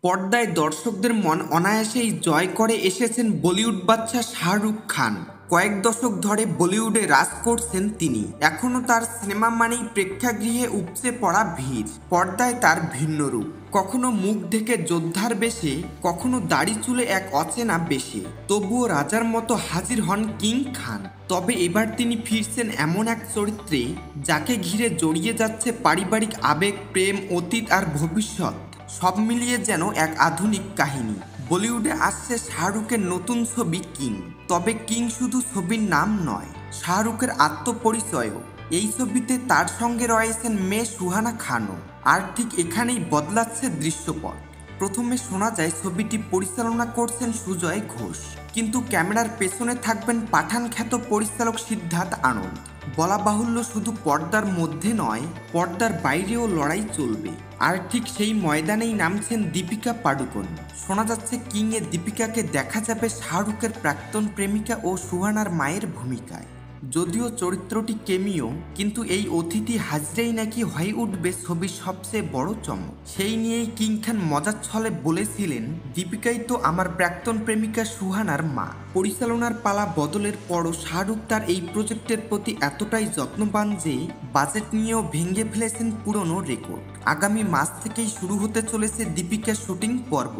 পর্দায় দর্শকদের মন অনায়াসেই জয় করে এসেছেন বলিউড বাদশা শাহরুখ খান। কয়েক দশক ধরে বলিউডে রাজ করছেন তিনি। এখনও তার সিনেমা মানেই প্রেক্ষাগৃহে উপচে পড়া ভিড়। পর্দায় তার ভিন্ন রূপ, কখনো মুখ ঢেকে যোদ্ধার বেশে, কখনো দাড়ি চুলে এক অচেনা বেশে। তবুও রাজার মতো হাজির হন কিং খান। তবে এবার তিনি ফিরছেন এমন এক চরিত্রে যাকে ঘিরে জড়িয়ে যাচ্ছে পারিবারিক আবেগ, প্রেম, অতীত আর ভবিষ্যৎ। সব মিলিয়ে যেন এক আধুনিক কাহিনী। বলিউডে আসছে শাহরুখের নতুন ছবি কিং। তবে কিং শুধু ছবির নাম নয়, শাহরুখের আত্মপরিচয়ও। এই ছবিতে তার সঙ্গে রয়েছেন মেয়ে সুহানা খানও। আর ঠিক এখানেই বদলাচ্ছে দৃশ্যপট। প্রথমে শোনা যায় ছবিটি পরিচালনা করছেন সুজয় ঘোষ, কিন্তু ক্যামেরার পেছনে থাকবেন পাঠান খ্যাত পরিচালক সিদ্ধার্থ আনন্দ। বলা বাহুল্য, শুধু পর্দার মধ্যে নয়, পর্দার বাইরেও লড়াই চলবে। আর ঠিক সেই ময়দানেই নামছেন দীপিকা পাডুকোন। শোনা যাচ্ছে কিংয়ে দীপিকাকে দেখা যাবে শাহরুখের প্রাক্তন প্রেমিকা ও সুহানার মায়ের ভূমিকায়। যদিও চরিত্রটি কেমিও, কিন্তু এই অতিথি হাজরেই নাকি হয়ে উঠবে ছবির সবচেয়ে বড় চমক। সেই নিয়েই কিং খান মজার ছলে বলেছিলেন, দীপিকাই তো আমার প্রাক্তন প্রেমিকা সুহানার মা। পরিচালনার পালা বদলের পরও শাহরুখ তার এই প্রজেক্টের প্রতি এতটাই যত্নবান যে বাজেট নিয়েও ভেঙে ফেলেছেন পুরনো রেকর্ড। আগামী মাস থেকেই শুরু হতে চলেছে দীপিকার শুটিং পর্ব।